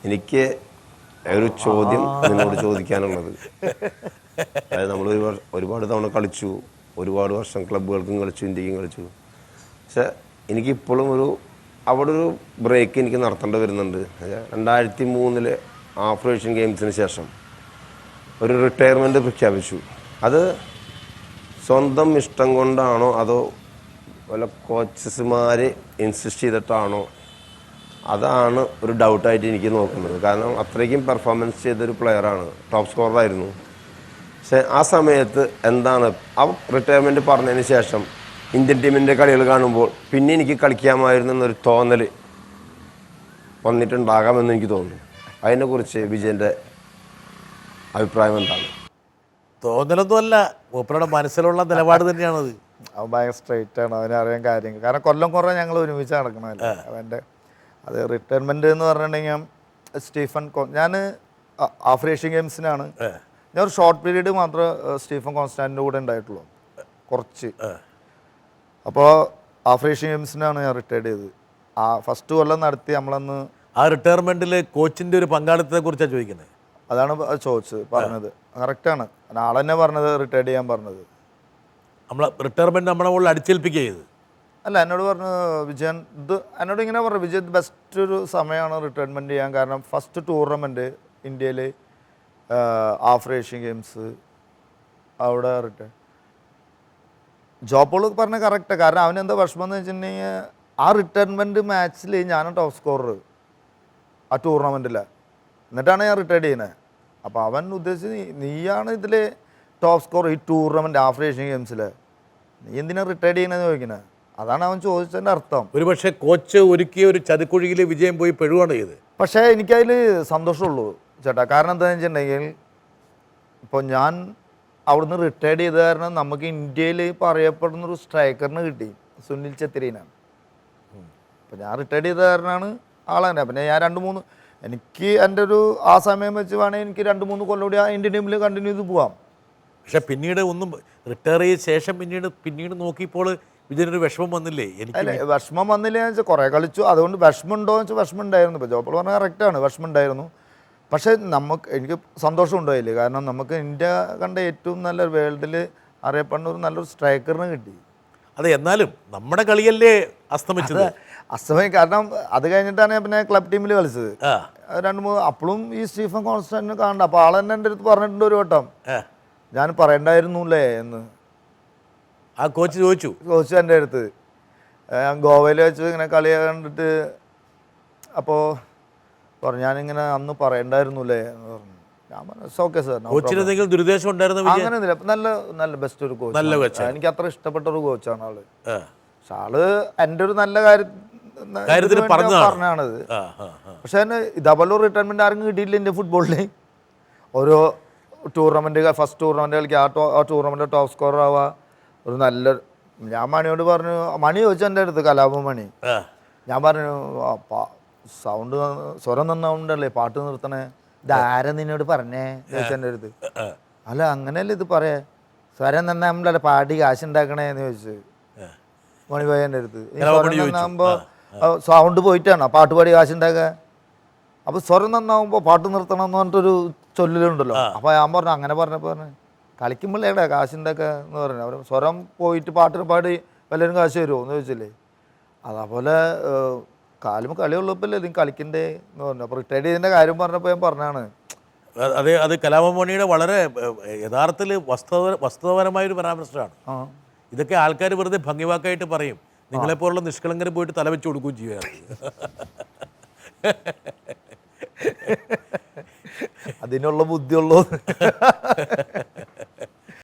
എനിക്ക് ഒരു ചോദ്യം നിന്നോട് ചോദിക്കാനുള്ളത്, അതായത് നമ്മൾ ഒരുപാട് തവണ കളിച്ചു, ഒരുപാട് വർഷം ക്ലബ്ബുകൾക്കും കളിച്ചു, ഇന്ത്യക്കും കളിച്ചു. പക്ഷെ എനിക്കിപ്പോഴും അവിടെ ഒരു ബ്രേക്ക് എനിക്ക് നടത്തേണ്ടി വരുന്നുണ്ട്. 2003 ആഫ്രോ ഏഷ്യൻ ഗെയിംസിന് ശേഷം ഒരു റിട്ടയർമെൻറ്റ് പ്രഖ്യാപിച്ചു. അത് സ്വന്തം ഇഷ്ടം കൊണ്ടാണോ അതോ വല്ല കോച്ചസ്മാർ ഇൻസിസ്റ്റ് ചെയ്തിട്ടാണോ? അതാണ് ഒരു ഡൗട്ടായിട്ട് എനിക്ക് നോക്കുന്നത്. കാരണം അത്രയ്ക്കും പെർഫോമൻസ് ചെയ്തൊരു പ്ലെയറാണ്, ടോപ്പ് സ്കോററായിരുന്നു. പക്ഷേ ആ സമയത്ത് എന്താണ് ആ റിട്ടയർമെൻറ്റ് പറഞ്ഞതിന് ശേഷം ഇന്ത്യൻ ടീമിൻ്റെ കളികൾ കാണുമ്പോൾ പിന്നെ എനിക്ക് കളിക്കാമായിരുന്നു എന്നൊരു തോന്നൽ വന്നിട്ടുണ്ടാകാമെന്ന് എനിക്ക് തോന്നുന്നു. അതിനെക്കുറിച്ച് വിജയൻ്റെ അഭിപ്രായം എന്താണ്? തോന്നലൊന്നുമല്ല, മൂപ്പരുടെ മനസ്സിലുള്ള നിലപാട് തന്നെയാണത്. അവൻ ഭയങ്കര സ്ട്രെയിറ്റ് ആണ്, അവനറിയാൻ കാര്യങ്ങൾ. കാരണം കൊല്ലം കുറേ ഞങ്ങൾ ഒരുമിച്ച് നടക്കണമല്ലോ. അവൻ്റെ അത് റിട്ടയർമെൻറ്റ് എന്ന് പറഞ്ഞിട്ടുണ്ടെങ്കിൽ സ്റ്റീഫൻ ഞാൻ ആഫ്രോ ഏഷ്യൻ ഗെയിംസിനാണ് ഞാൻ ഒരു ഷോർട്ട് പീരീഡ് മാത്രമേ സ്റ്റീഫൻ കോൺസ്റ്റാൻറ്റിൻ്റെ കൂടെ ഉണ്ടായിട്ടുള്ളൂ, കുറച്ച്. അപ്പോൾ ആഫ്രോ ഏഷ്യൻ ഗെയിംസിനാണ് ഞാൻ റിട്ടയർഡ് ചെയ്തത്. ആ ഫസ്റ്റ് കൊല്ലം നടത്തി നമ്മളന്ന്. ആ റിട്ടയർമെൻറ്റിൽ കോച്ചിൻ്റെ ഒരു പങ്കാളിത്തത്തെ കുറിച്ചാണ് ചോദിക്കുന്നത്. അതാണ് ചോദിച്ചത്, പറഞ്ഞത് കറക്റ്റാണ്. ആളെ തന്നെ പറഞ്ഞത് റിട്ടയർഡ് ചെയ്യാൻ പറഞ്ഞത്. റിട്ടയർമെൻറ്റ് നമ്മളെ മുകളിൽ അടിച്ചേൽപ്പിക്കുക ചെയ്ത്. അല്ല, എന്നോട് പറഞ്ഞു വിജയൻ എന്നോട് ഇങ്ങനെ പറഞ്ഞു, വിജയൻ ബെസ്റ്റ് ഒരു സമയമാണ് റിട്ടയർമെൻറ്റ് ചെയ്യാൻ. കാരണം ഫസ്റ്റ് ടൂർണമെൻറ്റ് ഇന്ത്യയിൽ ആഫ്രോ ഏഷ്യൻ ഗെയിംസ് അവിടെ ജോപ്പോൾ പറഞ്ഞ കറക്റ്റാണ്. കാരണം അവനെന്താ വിഷമം എന്ന് വെച്ചിട്ടുണ്ടെങ്കിൽ ആ റിട്ടയർമെൻറ്റ് മാച്ചിൽ ഞാനും ടോപ്പ് സ്കോറർ ആ ടൂർണമെൻറ്റിൽ. എന്നിട്ടാണ് ഞാൻ റിട്ടയർഡ് ചെയ്യുന്നത്. അപ്പോൾ അവൻ ഉദ്ദേശിച്ചത് നീയാണ് ഇതിൽ ടോപ്പ് സ്കോർ ഈ ടൂർണമെൻറ്റ് ആഫ്രോ ഏഷ്യൻ ഗെയിംസിൽ, നീ എന്തിനാണ് റിട്ടയർഡ് ചെയ്യണമെന്ന് ചോദിക്കുന്നത്. അതാണ് അവൻ ചോദിച്ചതിൻ്റെ അർത്ഥം. ഒരു പക്ഷേ കോച്ച് ഒരുക്കിയ ഒരു ചതിക്കുഴിയിൽ വിജയം പോയി പെഴുവാണ് ചെയ്ത്. പക്ഷേ എനിക്കതിൽ സന്തോഷമുള്ളൂ ചേട്ടാ. കാരണം എന്താണെന്ന് വെച്ചിട്ടുണ്ടെങ്കിൽ ഇപ്പോൾ ഞാൻ അവിടുന്ന് റിട്ടയർഡ് ചെയ്ത കാരണം നമുക്ക് ഇന്ത്യയിൽ പറയപ്പെടുന്നൊരു സ്ട്രൈക്കറിന് കിട്ടി, സുനിൽ ഛത്രീനാണ്. അപ്പോൾ ഞാൻ റിട്ടയർഡ് ചെയ്ത കാരണമാണ് ആളെന്നെ. പിന്നെ ഞാൻ എനിക്ക് എൻ്റെ ഒരു ആ സമയം വെച്ച് വേണമെങ്കിൽ എനിക്ക് 2-3 കൊല്ലം കൂടി ആ ഇന്ത്യൻ ടീമിൽ കണ്ടിന്യൂ ചെയ്ത് പോവാം. പക്ഷെ പിന്നീട് ഒന്നും റിട്ടയർ ചെയ്ത ശേഷം പിന്നീട് നോക്കിയപ്പോൾ വിജയനൊരു വിഷമം വന്നില്ലേ? അല്ലേ, വിഷമം വന്നില്ല എന്ന് വെച്ചാൽ കുറേ കളിച്ചു, അതുകൊണ്ട് വിഷമം ഉണ്ടോ എന്ന് വെച്ചാൽ വിഷമം ഉണ്ടായിരുന്നു. ഇപ്പോൾ ജോപ്പോൾ പറഞ്ഞാൽ കറക്റ്റാണ്, വിഷമം ഉണ്ടായിരുന്നു. പക്ഷേ എനിക്ക് സന്തോഷം ഉണ്ടായില്ലേ. കാരണം നമുക്ക് ഇന്ത്യ കണ്ട ഏറ്റവും നല്ല വേൾഡിൽ അറിയപ്പെടുന്ന ഒരു നല്ലൊരു സ്ട്രൈക്കറിന് കിട്ടി. അതെ, എന്നാലും നമ്മുടെ കളിയല്ലേ അസ്തമിച്ചത്. അസ്തമയം കാരണം അത് കഴിഞ്ഞിട്ടാണ് ഞാൻ പിന്നെ ക്ലബ് ടീമിൽ കളിച്ചത് 2-3. അപ്പോഴും ഈ സ്റ്റീഫൻ കോൺസ്റ്റാന്റിനെ കാണണ്ട. അപ്പോൾ ആൾ തന്നെ എൻ്റെ അടുത്ത് പറഞ്ഞിട്ടുണ്ട് ഒരു വട്ടം, ഞാൻ പറയണ്ടായിരുന്നുല്ലേ എന്ന്. ആ കോച്ച് ചോദിച്ചു എൻ്റെ അടുത്ത്. ഞാൻ ഗോവയിൽ വെച്ച് ഇങ്ങനെ കളി കണ്ടിട്ട് അപ്പോൾ പറഞ്ഞു ഞാനിങ്ങനെ അന്ന് പറയണ്ടായിരുന്നുല്ലേ എന്ന് പറഞ്ഞു. ഞാൻ പറഞ്ഞു ഓക്കെ സാർ. ദുരുദ്ദേശം ഉണ്ടായിരുന്നു അങ്ങനെയൊന്നുമില്ല. നല്ല ബെസ്റ്റ് ഒരു കോച്ച്, എനിക്ക് അത്ര ഇഷ്ടപ്പെട്ട ഒരു കോച്ചാണ് ആള്. പക്ഷെ ആള് എൻ്റെ ഒരു നല്ല കാര്യത്തിന് പറഞ്ഞാണത്. പക്ഷെ അതിന് ഇതേപോലെ ഒരു റിട്ടയർമെൻറ്റ് ആർക്കും കിട്ടിയില്ല ഇന്ത്യൻ ഫുട്ബോളിൽ. ഓരോ ടൂർണമെൻറ്റ് ഫസ്റ്റ് ടൂർണമെൻറ്റ് കളിക്കുക, ആ ടൂർണമെൻറ്റ് ടോപ്പ് സ്കോറർ ആവുക, ഒരു നല്ല. ഞാൻ മണിയോട് പറഞ്ഞു, മണി ചോദിച്ചു എൻ്റെ അടുത്ത്, കലാപം മണി. ഞാൻ പറഞ്ഞു സൗണ്ട് സ്വരം നന്നാവുണ്ടല്ലേ പാട്ട് നിർത്തണേ, ഇതാരാ നിന്നോട് പറഞ്ഞേ ചോദിച്ചു എൻ്റെ അടുത്ത്. അല്ല അങ്ങനെയല്ലേ ഇത് പറയാ, സ്വരം നന്നാവുമ്പോഴല്ലേ പാടി കാശുണ്ടാക്കണേ എന്ന് ചോദിച്ചു മണി പോയ എൻ്റെ അടുത്ത്. ഈ സ്വരം നന്നാകുമ്പോൾ സൗണ്ട് പോയിട്ടാണ് പാട്ട് പാടി കാശുണ്ടാക്കുക. അപ്പോൾ സ്വരം നന്നാവുമ്പോൾ പാട്ട് നിർത്തണം എന്ന് പറഞ്ഞിട്ടൊരു ചൊല്ലുണ്ടല്ലോ. അപ്പോൾ ഞാൻ പറഞ്ഞു അങ്ങനെ പറഞ്ഞപ്പോൾ കളിക്കുമ്പോഴേടാ കാശുണ്ടാക്കുക എന്ന് പറഞ്ഞു. അവർ സ്വരം പോയിട്ട് പാട്ടിന് പാടി വല്ലവരും കാശ് തരുമോ എന്ന് ചോദിച്ചില്ലേ. അതേപോലെ കാലും കളിയുള്ളപ്പോൾ നിങ്ങൾ കളിക്കണ്ടേ എന്ന് പറഞ്ഞു. അപ്പോൾ റിട്ടയർഡ് ചെയ്തതിൻ്റെ കാര്യം പറഞ്ഞപ്പോൾ ഞാൻ പറഞ്ഞാണ്. അത് കലാഭമണിയുടെ വളരെ യഥാർത്ഥത്തിൽ വസ്തുതാപരമായൊരു പരാമർശമാണ്. ഇതൊക്കെ ആൾക്കാർ വെറുതെ ഭംഗിവാക്കായിട്ട് പറയും. നിങ്ങളെപ്പോലുള്ള നിഷ്കളങ്കരെ പോയിട്ട് തലവെച്ച് കൊടുക്കുകയും ചെയ്യുകയാണ്. അതിനുള്ള ബുദ്ധിയുള്ളൂ.